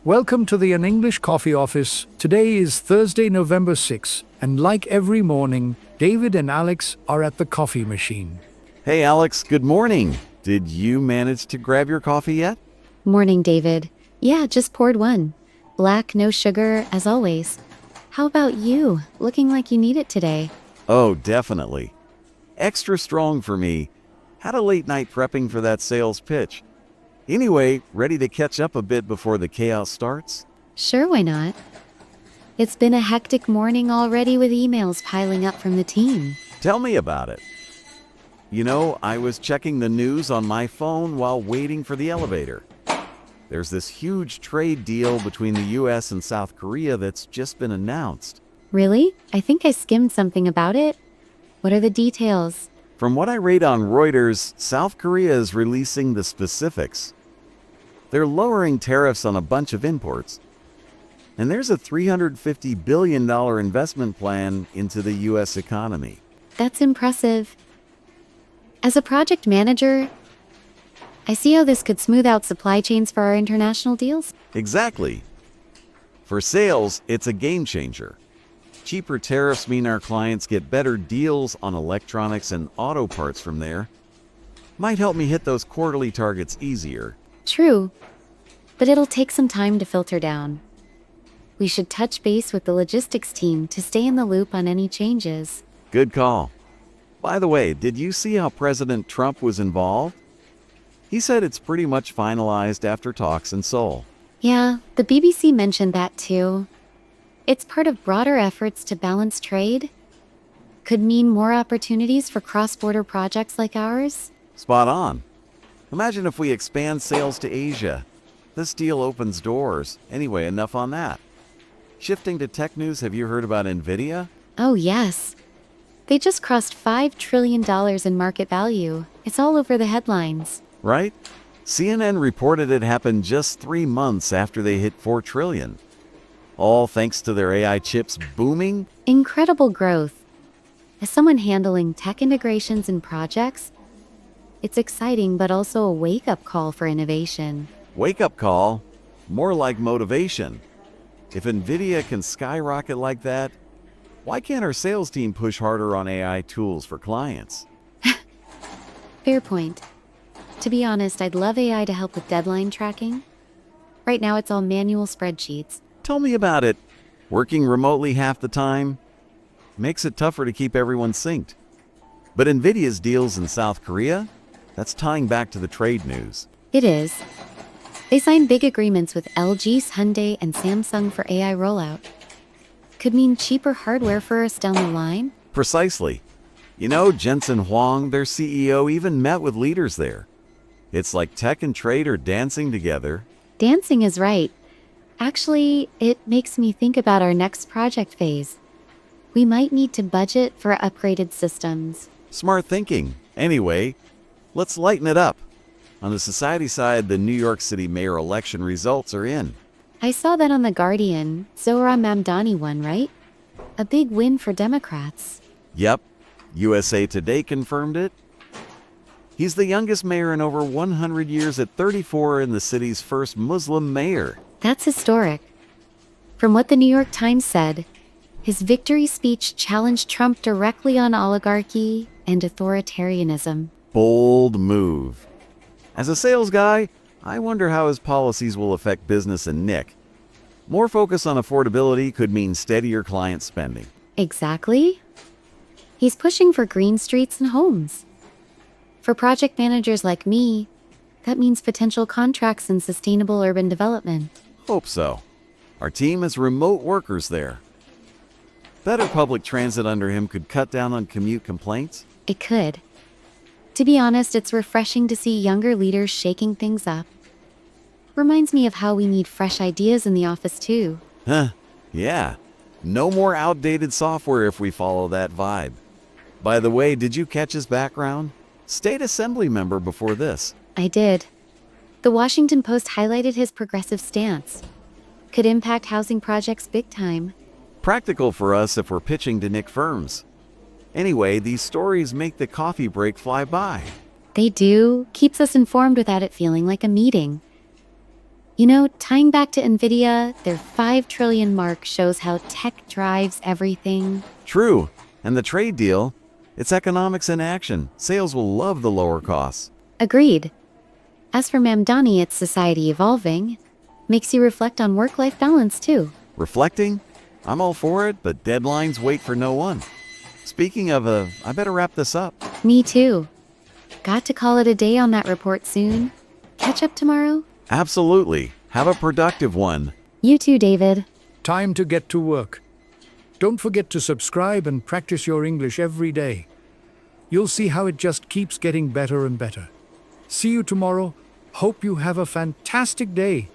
Welcome to the An English Coffee Office. Today is Thursday, November 6th, and like every morning, David and Alex are at the coffee machine. Hey Alex, good morning. Did you manage to grab your coffee yet? Morning, David. Yeah, just poured one. Black, no sugar, as always. How about you? Looking like you need it today. Oh, definitely. Extra strong for me. Had a late night prepping for that sales pitch. Anyway, ready to catch up a bit before the chaos starts? Sure, why not? It's been a hectic morning already with emails piling up from the team. Tell me about it. You know, I was checking the news on my phone while waiting for the elevator. There's this huge trade deal between the US and South Korea that's just been announced. Really? I think I skimmed something about it. What are the details? From what I read on Reuters, South Korea is releasing the specifics. They're lowering tariffs on a bunch of imports. And there's a $350 billion investment plan into the US economy. That's impressive. As a project manager, I see how this could smooth out supply chains for our international deals. Exactly. For sales, it's a game changer. Cheaper tariffs mean our clients get better deals on electronics and auto parts from there. Might help me hit those quarterly targets easier. True, but it'll take some time to filter down. We should touch base with the logistics team to stay in the loop on any changes. Good call. By the way, did you see how President Trump was involved? He said it's pretty much finalized after talks in Seoul. Yeah, the BBC mentioned that too. It's part of broader efforts to balance trade. Could mean more opportunities for cross-border projects like ours. Spot on. Imagine if we expand sales to Asia. This deal opens doors. Anyway, enough on that. Shifting to tech news, have you heard about NVIDIA? Oh yes. They just crossed $5 trillion in market value. It's all over the headlines. Right? CNN reported it happened just 3 months after they hit $4 trillion. All thanks to their AI chips booming? Incredible growth. As someone handling tech integrations and projects, it's exciting but also a wake-up call for innovation. Wake-up call? More like motivation. If NVIDIA can skyrocket like that, why can't our sales team push harder on AI tools for clients? Fair point. To be honest, I'd love AI to help with deadline tracking. Right now it's all manual spreadsheets. Tell me about it. Working remotely half the time makes it tougher to keep everyone synced. But NVIDIA's deals in South Korea? That's tying back to the trade news. It is. They signed big agreements with LG, Hyundai, and Samsung for AI rollout. Could mean cheaper hardware for us down the line. Precisely. You know, Jensen Huang, their CEO, even met with leaders there. It's like tech and trade are dancing together. Dancing is right. Actually, it makes me think about our next project phase. We might need to budget for upgraded systems. Smart thinking. Anyway, let's lighten it up. On the society side, the New York City mayor election results are in. I saw that on The Guardian. Zohra Mamdani won, right? A big win for Democrats. Yep. USA Today confirmed it. He's the youngest mayor in over 100 years at 34 and the city's first Muslim mayor. That's historic. From what the New York Times said, his victory speech challenged Trump directly on oligarchy and authoritarianism. Bold move. As a sales guy, I wonder how his policies will affect business and Nick. More focus on affordability could mean steadier client spending. Exactly. He's pushing for green streets and homes. For project managers like me, that means potential contracts in sustainable urban development. Hope so. Our team has remote workers there. Better public transit under him could cut down on commute complaints. It could. To be honest, it's refreshing to see younger leaders shaking things up. Reminds me of how we need fresh ideas in the office too. Huh, yeah. No more outdated software if we follow that vibe. By the way, did you catch his background? State Assembly member before this. I did. The Washington Post highlighted his progressive stance. Could impact housing projects big time. Practical for us if we're pitching to Nick firms. Anyway, these stories make the coffee break fly by. They do. Keeps us informed without it feeling like a meeting. Tying back to NVIDIA, their 5 trillion mark shows how tech drives everything. True. And the trade deal? It's economics in action. Sales will love the lower costs. Agreed. As for Mamdani, it's society evolving. Makes you reflect on work-life balance, too. Reflecting? I'm all for it, but deadlines wait for no one. Speaking of, I better wrap this up. Me too. Got to call it a day on that report soon. Catch up tomorrow? Absolutely. Have a productive one. You too, David. Time to get to work. Don't forget to subscribe and practice your English every day. You'll see how it just keeps getting better and better. See you tomorrow. Hope you have a fantastic day.